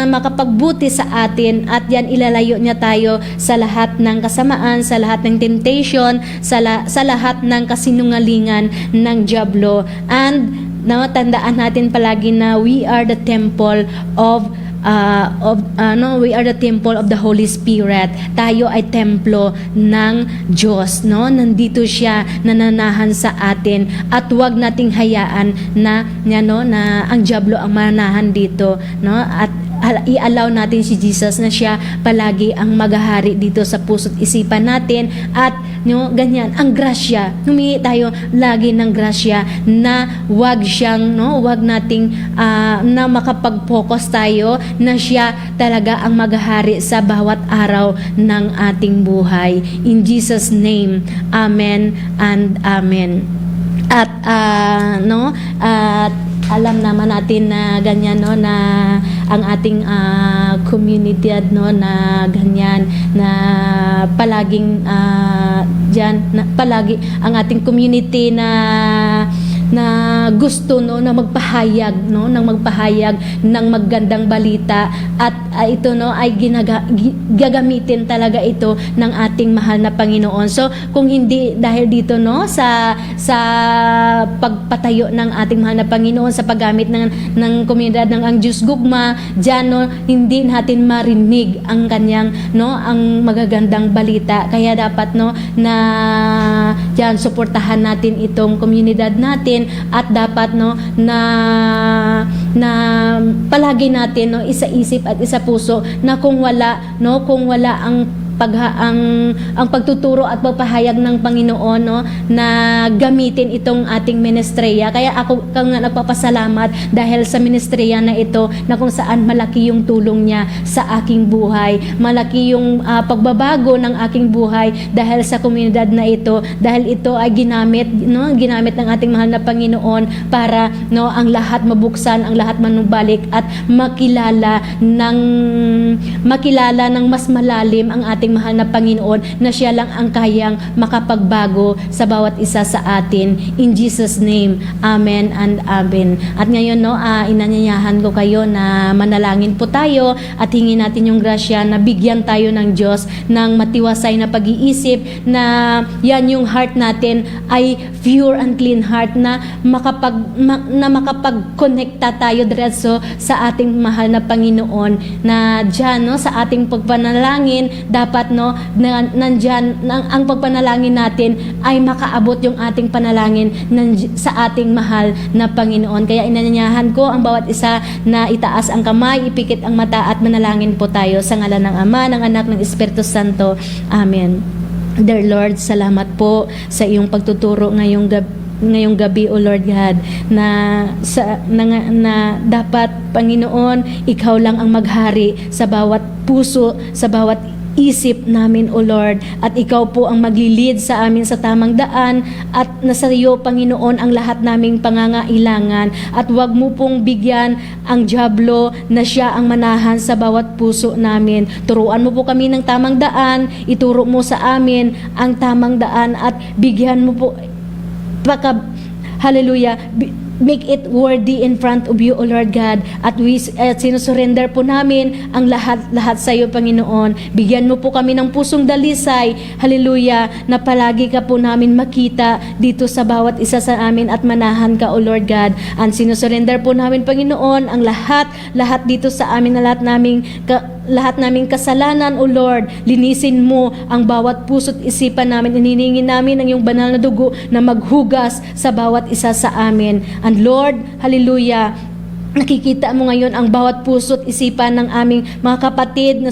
makapagbuti sa atin, at yan ilalayo niya tayo sa lahat ng kasamaan, sa lahat ng temptation, sa lahat ng kasinungalingan ng diablo. And tandaan natin palagi na we are the temple of the Holy Spirit. Tayo ay templo ng Diyos, no? Nandito siya, nananahan sa atin, at huwag nating hayaan na ang diablo ang manahan dito, no? At i-allow natin si Jesus na siya palagi ang maghahari dito sa puso't isipan natin, at ganyan ang grasya. Humingi tayo lagi ng grasya na wag nating na makapag-focus tayo na siya talaga ang maghahari sa bawat araw ng ating buhay. In Jesus' name, Amen and Amen. At alam naman natin na ganyan no, na ang ating community na ganyan na palaging diyan na palagi ang ating community na gusto na magpahayag ng magandang balita, at ito ay gagamitin talaga ito ng ating mahal na Panginoon. So kung hindi dahil dito sa pagpatayo ng ating mahal na Panginoon, sa paggamit ng komunidad ng ang Diyos Gugma diyan hindi natin marinig ang kanyang ang magagandang balita. Kaya dapat na diyan suportahan natin itong komunidad natin, at dapat na palagi natin isa-isip at isa-puso na kung wala ang pagtuturo at pagpahayag ng Panginoon na gamitin itong ating ministeriya. Kaya ako nga nagpapasalamat dahil sa ministeriya na ito, na kung saan malaki yung tulong niya sa aking buhay, malaki yung pagbabago ng aking buhay dahil sa komunidad na ito, dahil ito ay ginamit ng ating mahal na Panginoon para ang lahat mabuksan, ang lahat manubalik, at makilala ng mas malalim ang ating mahal na Panginoon, na siya lang ang kayang makapagbago sa bawat isa sa atin. In Jesus' name, Amen and Amen. At ngayon inanyayahan ko kayo na manalangin po tayo at hingin natin yung grasya na bigyan tayo ng Diyos ng matiwasay na pag-iisip, na yan yung heart natin ay pure and clean heart, na makapag-connecta tayo diretso sa ating mahal na Panginoon, na dyan sa ating pagpanalangin dapat nandyan ang pagpanalangin natin ay makaabot yung ating panalangin sa ating mahal na Panginoon. Kaya inanyayahan ko ang bawat isa na itaas ang kamay, ipikit ang mata, at manalangin po tayo sa ngalan ng Ama, ng Anak, ng Espiritu Santo. Amen. Dear Lord, salamat po sa iyong pagtuturo ngayong ngayong gabi, O Lord God, na dapat, Panginoon, Ikaw lang ang maghari sa bawat puso, sa bawat isip namin, O Lord, at Ikaw po ang maglilid sa amin sa tamang daan, at nasa iyo, Panginoon, ang lahat naming pangangailangan, at huwag mo pong bigyan ang dyablo na siya ang manahan sa bawat puso namin. Turuan mo po kami ng tamang daan, ituro mo sa amin ang tamang daan, at bigyan mo po hallelujah, make it worthy in front of you, O Lord God. At sinusurrender po namin ang lahat sa iyo, Panginoon. Bigyan mo po kami ng pusong dalisay, hallelujah, na palagi ka po namin makita dito sa bawat isa sa amin at manahan ka, O Lord God. And sinusurrender po namin, Panginoon, ang lahat dito sa amin, na lahat naming kasalanan, O Lord. Linisin mo ang bawat puso't isipan namin. Ininingin namin ang iyong banal na dugo na maghugas sa bawat isa sa amin. And Lord, hallelujah, nakikita mo ngayon ang bawat puso't isipan ng aming mga kapatid na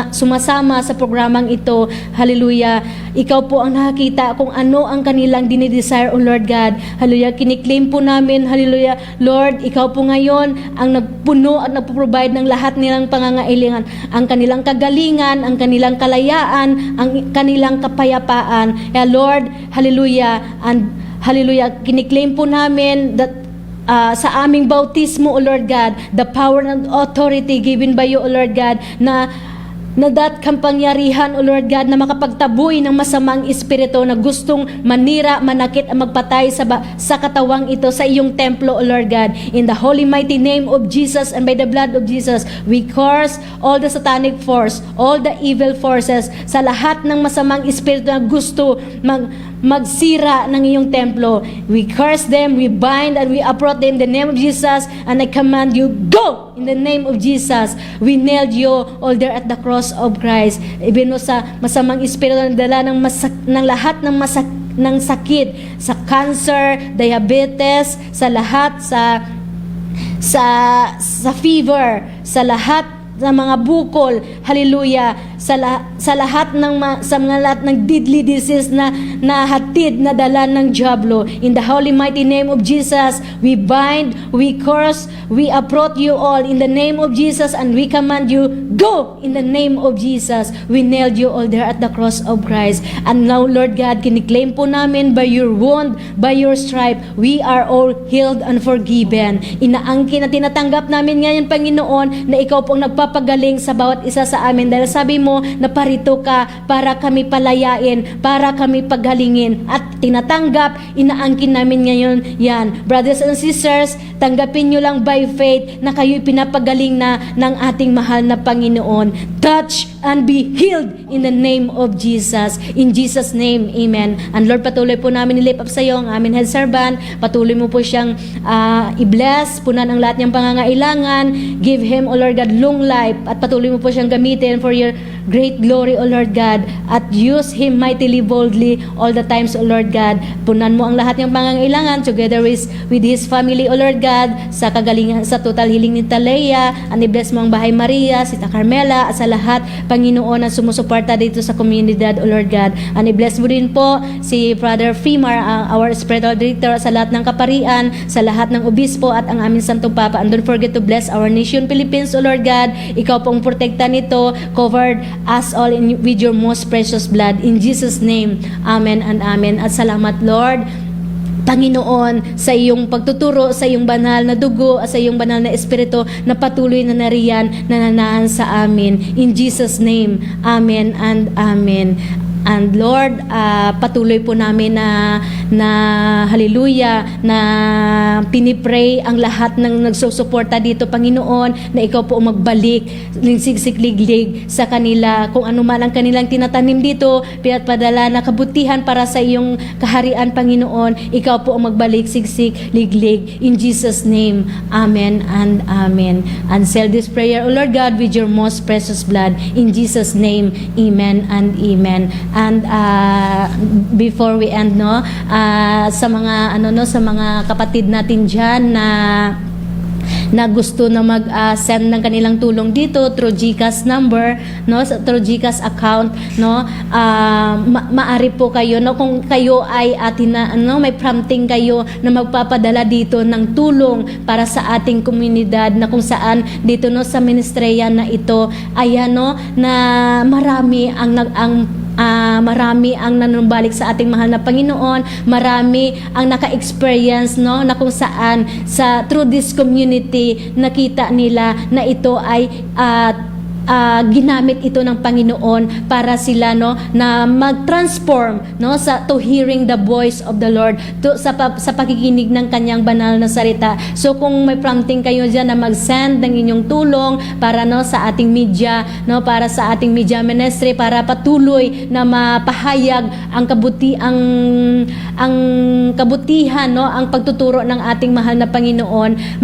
sumasama sa programang ito. Hallelujah. Ikaw po ang nakakita kung ano ang kanilang dinidesire, O Lord God. Hallelujah. Kiniklaim po namin, hallelujah, Lord, Ikaw po ngayon ang nagpuno at nagpo-provide ng lahat nilang pangangailangan, ang kanilang kagalingan, ang kanilang kalayaan, ang kanilang kapayapaan. Kaya Lord, hallelujah, and hallelujah, kiniklaim po namin that sa aming bautismo, O Lord God, the power and authority given by you, O Lord God, na that kampangyarihan, O Lord God, na makapagtaboy ng masamang espiritu na gustong manira, manakit, at magpatay sa katawang ito sa iyong templo, O Lord God. In the holy mighty name of Jesus and by the blood of Jesus, we curse all the satanic force, all the evil forces, sa lahat ng masamang espiritu na gusto magsira ng iyong templo. We curse them, we bind, and we uproot them in the name of Jesus, and I command you, go! In the name of Jesus. We nailed you all there at the cross of Christ. Ibin mo sa masamang espiritu na dala ng lahat ng sakit, sa cancer, diabetes, sa lahat, sa fever, sa lahat ng mga bukol, hallelujah, sa lahat ng deadly disease na hatid na dala ng diablo. In the holy mighty name of Jesus, we bind, we curse, we uproot you all in the name of Jesus, and we command you, go! In the name of Jesus. We nailed you all there at the cross of Christ. And now, Lord God, kiniklaim po namin, by your wound, by your stripe, we are all healed and forgiven. Inaangkin na tinatanggap namin ngayon, Panginoon, na ikaw pong nagpapagaling sa bawat isa sa amin. Dahil sabi mo, na parito ka para kami palayain, para kami paghalingin, at tinatanggap, inaangkin namin ngayon yan. Brothers and sisters, tanggapin nyo lang by faith na kayo'y pinapagaling na ng ating mahal na Panginoon. Touch and be healed in the name of Jesus. In Jesus' name, amen. And Lord, patuloy po namin nilift up sa iyo ang aming head servant. Patuloy mo po siyang i-bless, punan ang lahat niyang pangangailangan. Give him, O Lord God, long life, at patuloy mo po siyang gamitin for your great glory, O Lord God, at use him mightily, boldly, all the times, O Lord God. Punan mo ang lahat niyang pangangailangan together with his family, O Lord God, sa kagalingan, sa total healing ni Talea, and i-bless mo ang Bahay Maria, si Carmela, at sa lahat, Panginoon, na sumusuporta dito sa komunidad, O Lord God. And i-bless mo din po si Brother Fimar, our spiritual director, sa lahat ng kaparian, sa lahat ng obispo, at ang aming Santong Papa. And don't forget to bless our nation Philippines, O Lord God. Ikaw pong protekta nito, covered us all with your most precious blood. In Jesus' name, amen and amen. At salamat, Lord, Panginoon, sa iyong pagtuturo, sa iyong banal na dugo, at sa iyong banal na espiritu na patuloy na nariyan, nananahan sa amin. In Jesus' name, amen and amen. And Lord, patuloy po namin na hallelujah, na pinipray ang lahat ng nagsusuporta dito, Panginoon, na ikaw po magbalik ng sigsikliglig sa kanila, kung ano man ang kanilang tinatanim dito, pinatpadala na kabutihan para sa iyong kaharian, Panginoon. Ikaw po ang magbalik sigsikliglig. In Jesus' name, amen and amen. And seal this prayer, O Lord God, with your most precious blood. In Jesus' name, amen and amen. And before we end, sa mga kapatid natin diyan na gusto na mag-send ng kanilang tulong dito through GCash number, no, through GCash account, no, maari po kayo, no, kung kayo ay may prompting kayo na magpapadala dito ng tulong para sa ating komunidad, na kung saan dito, no, sa ministrya na ito, ayan, no, na marami marami ang nanumbalik sa ating mahal na Panginoon, marami ang naka-experience, no, na kung saan through this community nakita nila na ito ay ginamit ito ng Panginoon para sila, no, na mag-transform, no, to hearing the voice of the Lord, sa pakikinig ng kanyang banal na salita. So kung may prompting kayo diyan na mag-send ng inyong tulong para, no, sa ating media, no, para sa ating media ministry, para patuloy na mapahayag ang kabutihan, no, ang pagtuturo ng ating mahal na Panginoon,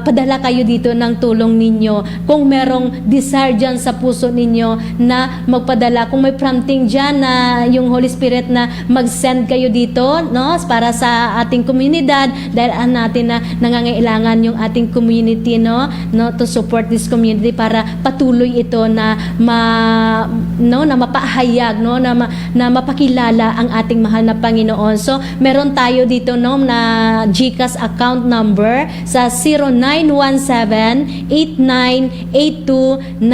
padala kayo dito ng tulong ninyo. Kung merong desire dyan sa puso ninyo na magpadala, kung may prompting dyan na yung Holy Spirit na mag-send kayo dito, no, para sa ating komunidad, dahil natin na nangangailangan yung ating community, no, to support this community para patuloy ito na na mapahayag, no, na mapakilala ang ating mahal na Panginoon. So meron tayo dito, no, na GCash account number sa 0917-8982-910,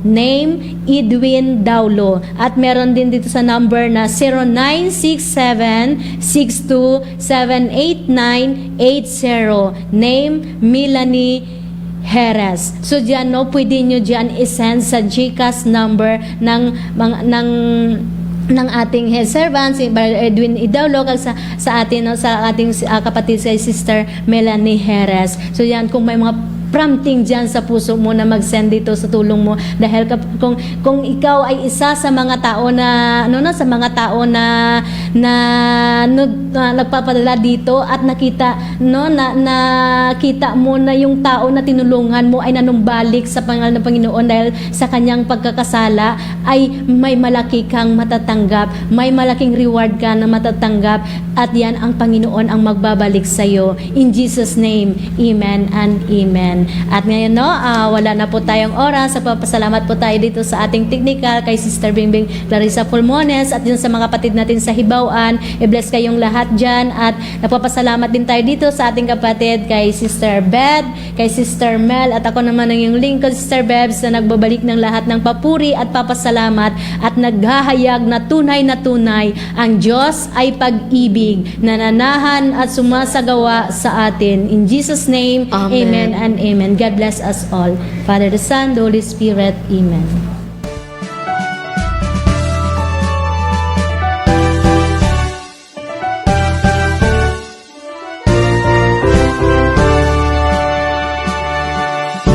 name Edwin Daulo, at meron din dito sa number na 0967-6278980, name Melanie Heres. So diyan, no, pwede nyo diyan i-send sa GCash number ng ating head servant, si Brother Edwin Idaulo, sa ating, no, sa ating kapatid si Sister Melanie Heres. So yan, kung may mga prompting dyan sa puso mo na mag-send dito sa tulong mo, dahil kung ikaw ay isa sa mga tao na nagpapadala dito at nakita, no, nakita mo na yung tao na tinulungan mo ay nanumbalik sa pangalan ng Panginoon dahil sa kanyang pagkakasala, ay may malaki kang matatanggap, may malaking reward ka na matatanggap, at yan ang Panginoon ang magbabalik sa iyo. In Jesus' name, amen and amen. At ngayon, no, wala na po tayong oras. Papasalamat po tayo dito sa ating technical, kay Sister Bingbing Clarissa Pulmones, at yun sa mga kapatid natin sa Hibawaan. I-bless kayong lahat dyan. At napapasalamat din tayo dito sa ating kapatid, kay Sister Bed, kay Sister Mel, at ako naman ang yung lingkod, Sister Bebs, na nagbabalik ng lahat ng papuri at papasalamat, at naghahayag na tunay ang Diyos ay pag-ibig, nananahan at sumasagawa sa atin. In Jesus' name, Amen. amen and amen. God bless us all. Father, the Son, the Holy Spirit. Amen.